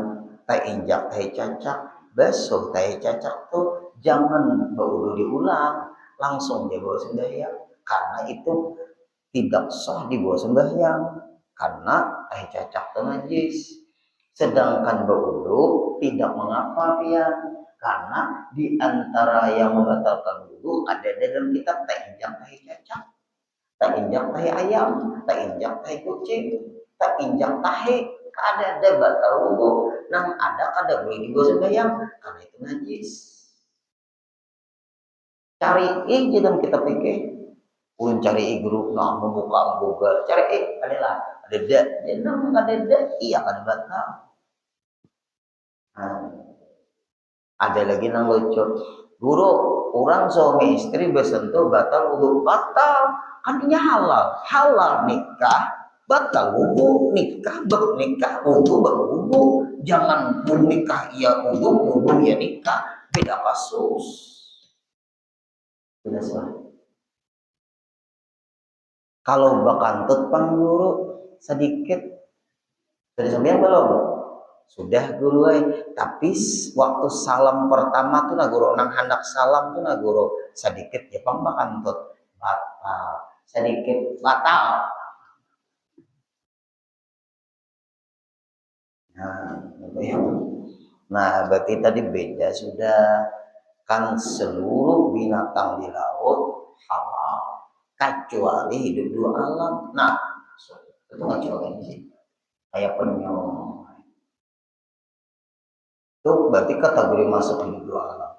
tak injak tahi cacat, basuh tahi cacat tuh jangan berwudhu diulang, langsung dia bawa sembahyang. Karena itu tidak sah dibawa sembahyang, karena tahi cacat itu najis. Sedangkan berwudhu tidak mengapa ya, karena di antara yang membatalkan wudhu ada dalam kitab tak injak tahi cacat, tak injak tahi ayam, tak injak tahi kucing, tak injak tahi. Ada batal wudu. Nang ada kada boleh digosok bayang karena itu najis. Cari aja dan kita pikir. Ulun cari grup nah membuka Google cari adalah ada dak dia nang ada dak iya kada batal. Nah, ada lagi nang lucu. Guru, orang suami istri bersentuh batal wudu batal. Kan ini halal, halal nikah, batal wudu nikah, bernikah wudu berwudu. Jangan nikah iya wudu, wudu ya nikah. Beda kasus. Beda soal. Kalau bakantut pang guru sedikit sudah sampai belum? Sudah guru tapi waktu salam pertama tuh nah guru nang hendak salam tuh nah guru sedikit ya pang bakantut batal sedikit batal. Nah berarti tadi beda sudah kan seluruh binatang di laut halal kecuali hidup dua alam. Nah itu kecuali sih kayak penyu itu berarti kategori masuk hidup dua alam.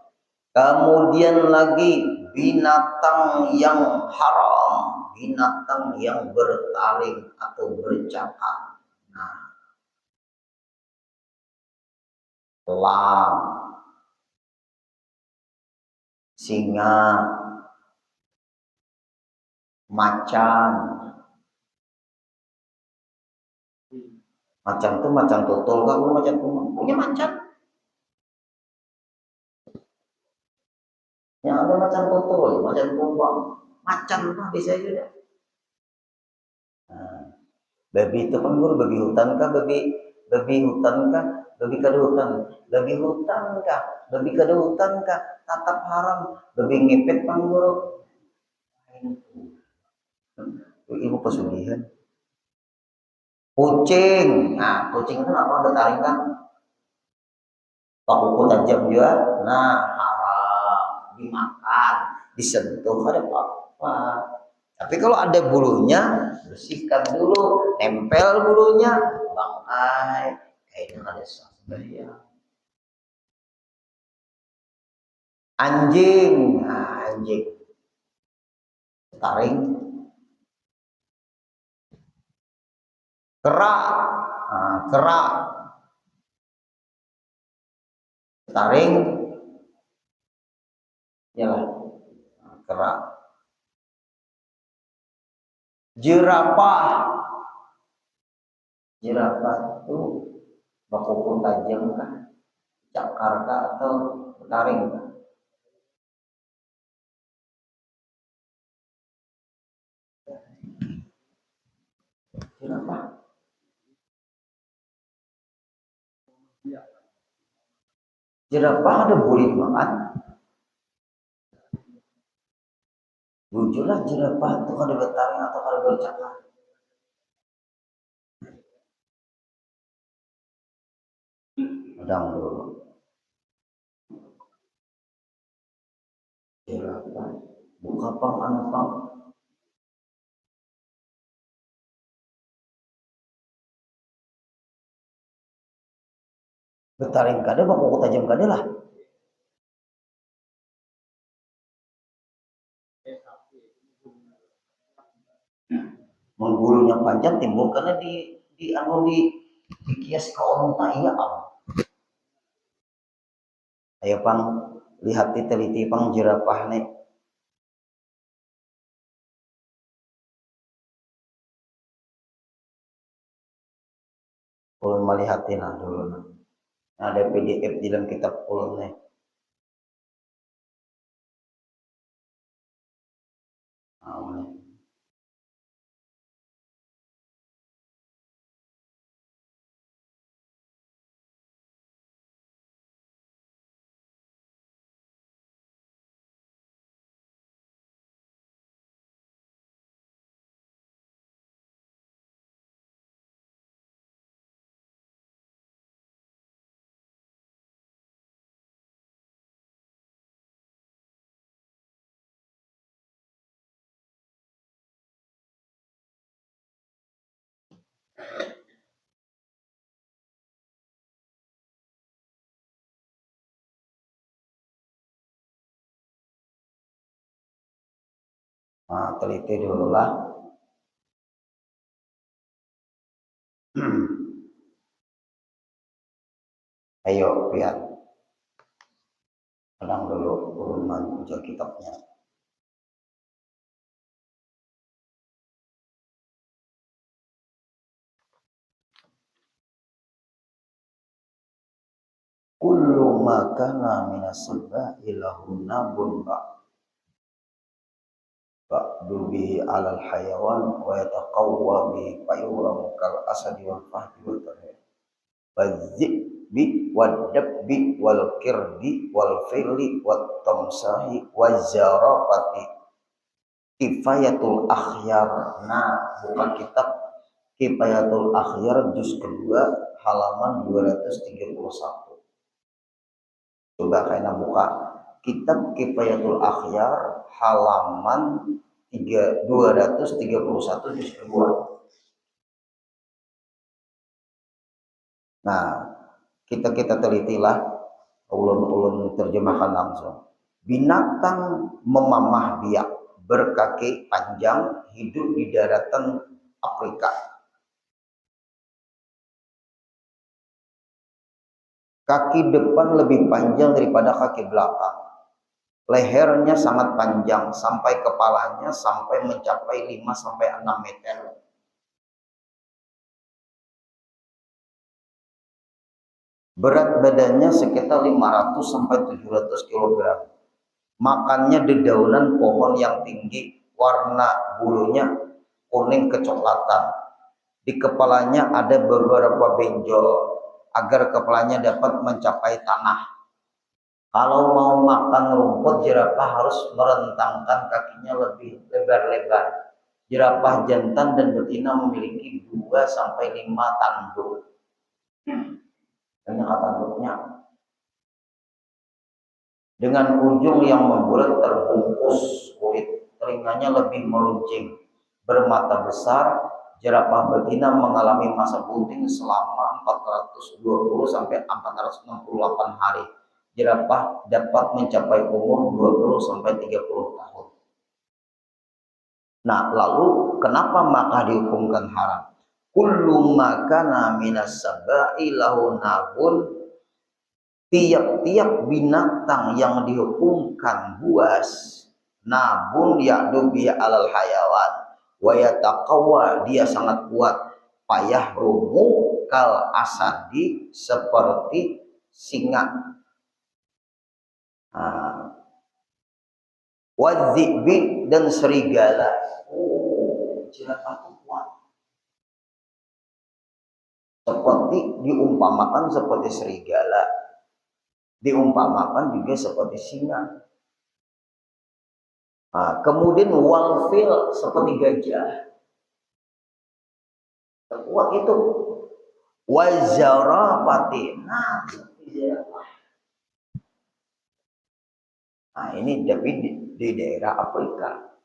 Kemudian lagi binatang yang haram, binatang yang bertaring atau bercakar. Nah, elang, singa, macan. Macan tuh macan tutul kan macan kumang. Punya macan. Yang ada macan tutul, macan kumbang. Macan mah bisa juga. Nah, babi itu kan guru babi hutan kah, babi hutan kah, babi kada hutan, babi hutan kah, babi kada hutan kah, tatap haram, babi ngepet pang guru. Ibu pesugihan. Kucing, nah kucing itu apa ada taring kan? Paku tajam juga, nah haram dimakan, disentuh ada apa? Tapi kalau ada bulunya, bersihkan dulu, tempel bulunya, bangkai, kayaknya ada bahaya. Anjing, nah, anjing, taring, kerak, nah, kerak, taring, ya lah, nah, kerak, jerapah, jerapah itu bakukun tajam kah, cakar kah atau taring kah? Jerapah. Jerapah ada boleh dimakan. Jujurlah jerapah itu kada bertaring atau kada bercakar. Pedang dulu. Jerapah. Buka pang anak pang. Bertaring kada baku tajam kada lah. Menggulunya panjang timbul karena di kias kaunta iya am. Ayo pang lihat teliti pang jerapah nih. Ulun melihatin lah dulu. Ada PDF di dalam kitab ulun nih. Nah, Nah, teliti dulu lah. Ayo, lihat. Tenang dulu, urunan baca kitabnya. Kullu ma kana minas sabba'i lahu nabun ba'du bihi 'alal hayawan wa yataqawwa bihi fayuramu kal asadi wal fahdi wal tarhib wadzibbi wad dabbi wal kirdi wal fili wat tamsahi waz zarafati kifayatul akhyar. Nah, buka kitab Kifayatul Akhyar juz kedua halaman 231. Coba kalian buka kitab Kifayatul Akhyar halaman 231 juz kedua. Nah, kita telitilah, ulun terjemahkan langsung. Binatang memamah biak, berkaki panjang, hidup di daratan Afrika. Kaki depan lebih panjang daripada kaki belakang. Lehernya sangat panjang sampai kepalanya sampai mencapai 5 sampai 6 meter. Berat badannya sekitar 500 sampai 700 kg. Makannya dedaunan pohon yang tinggi, warna bulunya kuning kecoklatan. Di kepalanya ada beberapa benjol agar kepalanya dapat mencapai tanah. Kalau mau makan rumput, jerapah harus merentangkan kakinya lebih lebar-lebar. Jerapah jantan dan betina memiliki 2 sampai 5 tanduk. Banyak tanduknya. Dengan ujung yang membulat terbungkus kulit, telinganya lebih meruncing, bermata besar. Jerapah betina mengalami masa bunting selama 420 sampai 468 hari. Jerapah dapat mencapai umur 20 sampai 30 tahun. Nah, lalu kenapa maka dihukumkan haram? Kullu ma kana minas sabba'i lahu nabun. Tiap-tiap binatang yang dihukumkan buas, nabun ya'du bi alal hayawan wa yataqawwa, dia sangat kuat, payah rumu kal asadi, seperti singa. Wadzibi, dan serigala. Jerapah kuat. Seperti diumpamakan seperti serigala, diumpamakan juga seperti singa. Kemudian walfil, seperti gajah. Kuat itu. Wazarafati, nah seperti jerapah. Nah, ini tapi di daerah Afrika.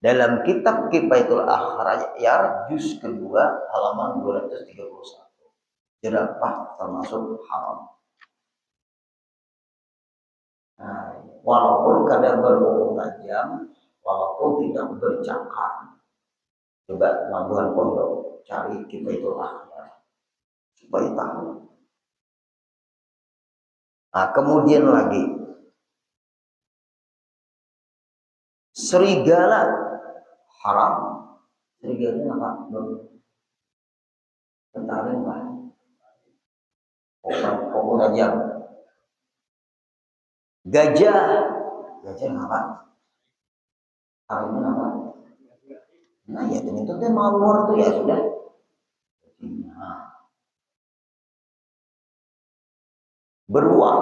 Dalam kitab Kifayatul Akhyar juz kedua halaman 231. Jerapah termasuk haram. Nah, walaupun kadang berhubung tajam, walaupun tidak bercakar. Coba lambuhan pondok cari Kifayatul Akhyar supaya tahu. Nah, kemudian lagi serigala haram. Serigala apa? Tentaring lah. Pokok tajam. Gajah apa? Haramnya apa? Nah, ya itu dia mau luar tuh ya sudah. Beruang.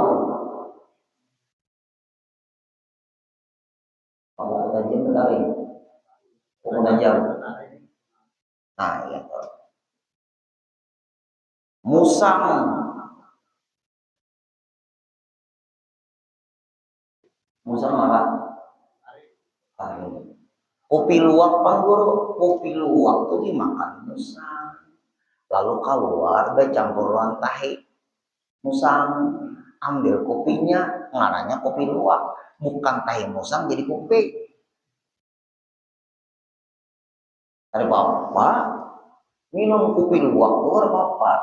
Kalau tajam tentaring. Pokok tajam. Nah, ya. Musang. Musang apa? Kopi luwak, kopi luwak itu dimakan musang. Lalu keluar campuran tahi musang, ambil kopinya, ngaranya kopi luwak, bukan tahi musang jadi kopi. Ada bapak minum kopi luwak, luar bapak.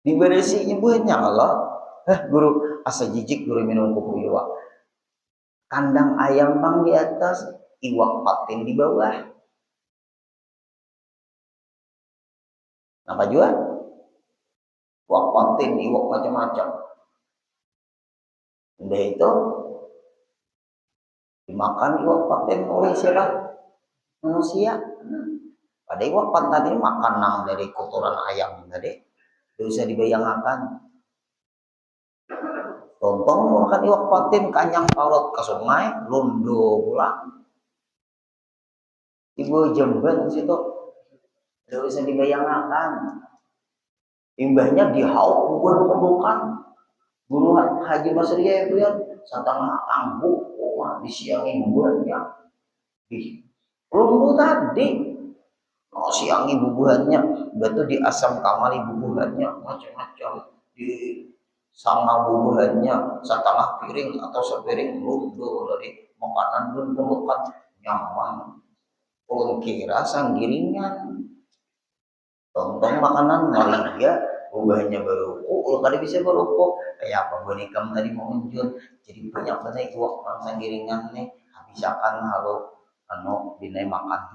Diberesi ibunya Allah. Guru asa jijik guru minum kopi luwak. Kandang ayam bang di atas, iwak patin di bawah. Apa jual? Iwak patin, iwak macam-macam. Udah itu dimakan iwak patin oleh siapa? Manusia. Pada iwak patin tadi makanan dari kotoran ayam tadi. Bisa dibayangkan. Tontong makan iwak patin kanyang paut ke sungai, lundo pulang. Ibu jemben situ. Tidak bisa dibayangkan. Imbahnya dihauk bukan pembukaan. Guru Haji Masriya itu ya setengah angguk disiangi bubuhannya di rumbu tadi siangi bubuhannya betul di asam kamari bubuhannya macam-macam di sama bubuhannya setengah piring atau sepiring lumbu dari makanan bukan nyaman pun kira sanggiringan tonton makanan Maria buahnya baru kada bisa baru kayak apa boneka tadi mau muncul jadi banyak banget iwak mangsang giringan nih habisakan halo dinai makan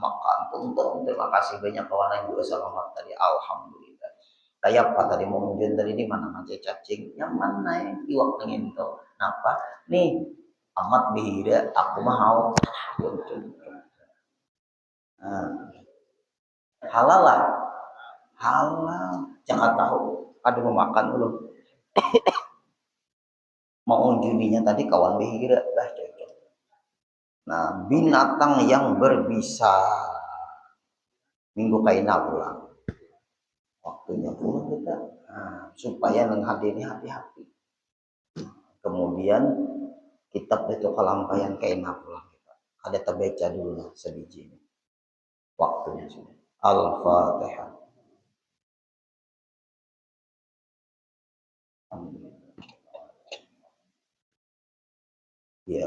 tonton terima kasih banyak kawan yang juga selamat tadi alhamdulillah kayak apa tadi mau muncul tadi di mana aja cacing yang mana iwak pengen tuh napa nih amat bihira aku mau halal lah halal jangan tahu ada mau makan belum mau juninya tadi kawan behira dah cocok. Nah binatang yang berbisa minggu kaina pulang waktunya pulang kita supaya menghadiri hati-hati kemudian kitab itu kalampayan kaina pulang kita ada terbaca dulu sebiji waktunya sudah Al-Fatihah. Ya,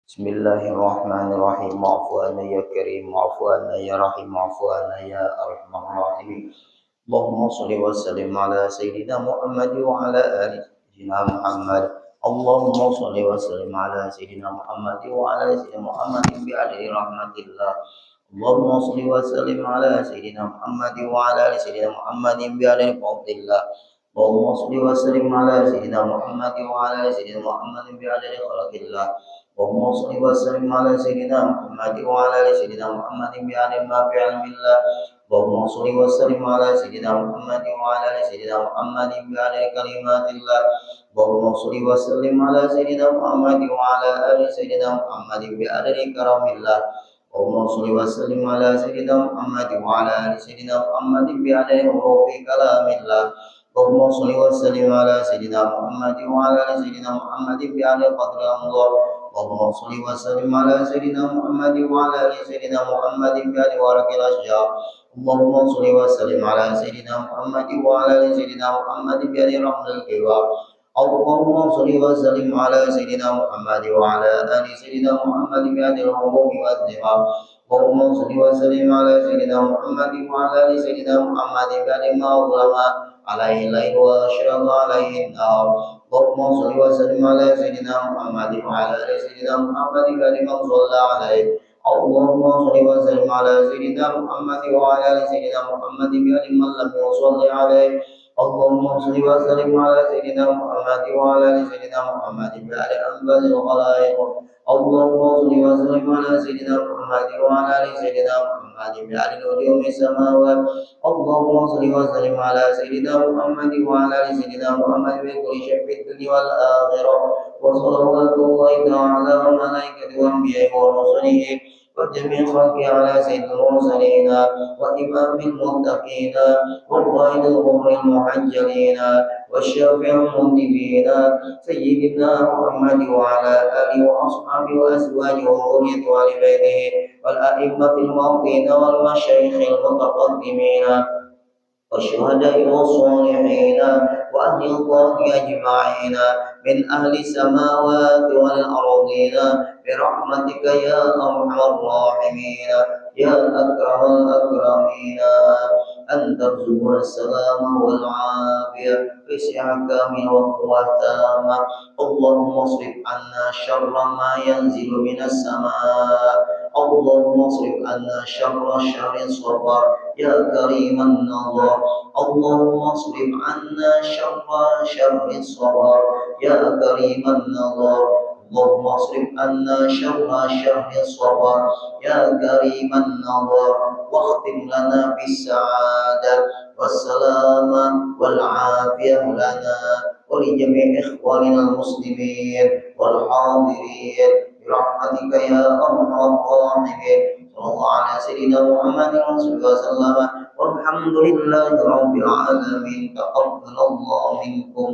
Bismillahirrahmanirrahim. Ma'fu anna ya karim, ma'fu anna ya rahim, ma'fu anna ya arhamar rahim. Allahumma shalli wa sallim ala sayyidina Muhammad wa ala ali sayyidina Muhammad. Allahumma shalli wa sallim ala sayyidina Muhammad wa ala sayyidina Muhammad bi adli rahmatillah. Allahumma shalli wa sallim ala sayyidina Muhammad wa ala ali sayyidina Muhammad bi adli fadlillah. Allahumma shalli wa sallim ala sayyidina Muhammad wa ala ali sayyidina Muhammad bi adli khalqillah. اللهم صل وسلم على سيدنا محمد وعلى ال سيدنا محمد بعلم ما في علم الله اللهم صل وسلم على سيدنا محمد وعلى ال سيدنا محمد بعلم كلمات الله اللهم صل وسلم على سيدنا محمد وعلى ال سيدنا محمد بعدد كرم الله اللهم صل وسلم على سيدنا محمد وعلى ال سيدنا محمد بعدد حروف كلام الله اللهم صل وسلم على سيدنا محمد وعلى ال سيدنا محمد بعدد قدر الله اللهم صل وسلم على سيدنا محمد وعلى ال سيدنا محمد بعد ورق الاشجار اللهم صل وسلم على سيدنا محمد وعلى ال سيدنا محمد بعد رحم الكبار اللهم صل وسلم على سيدنا محمد وعلى ال سيدنا محمد بعد الهموم والدماء اللهم صل وسلم على سيدنا محمد وعلى ال سيدنا محمد بعد ما ظلم عليه الليل واشرق عليه النار اللهم صل وسلم على سيدنا محمد وعلى ال سيدنا محمد كلمة صلى عليه اللهم صل وسلم على سيدنا محمد وعلى ال سيدنا محمد كلمة لم يصلي عليه اللهم صل وسلم على سيدنا محمد وعلى ال سيدنا محمد بعد انفاس الخلائق اللهم صل وسلم على سيدنا محمد وعلى ال سيدنا محمد بعد نجوم السماوات اللهم صل وسلم على سيدنا محمد وعلى ال سيدنا محمد بكل شيء في الدنيا والاخره وصلوات الله تعالى وملائكته وانبيائه ورسله وجميع خلقه على سيد المرسلين وإمام المتقين والقائد الغر المحجلين والشافع المذنبين سيدنا محمد وعلى آله وأصحابه وأزواجه وذريته وآل بيته والأئمة الماضين والمشايخ المتقدمين والشهداء والصالحين وأهل الله أجمعين من أهل السماوات والأرضين برحمتك يا أرحم الراحمين يا أكرم الأكرمين أن ترزقنا السلام والعافية في صحة كاملة وقوة تامة. اللهم اصرف عنا شر ما ينزل من السماء. اللهم اصرف عنا شر الصبر يا كريم النظر. اللهم اصرف عنا شر الصبر يا كريم النظر. اللهم اصرف عنا شر الصبر يا كريم النظر. واختم لنا بالسعادة والسلامة والعافية لنا ولجميع إخواننا المسلمين والحاضرين برحمتك يا أرحم الراحمين. صلى الله على سيدنا محمد وسلم والحمد لله رب العالمين. تقبل الله منكم.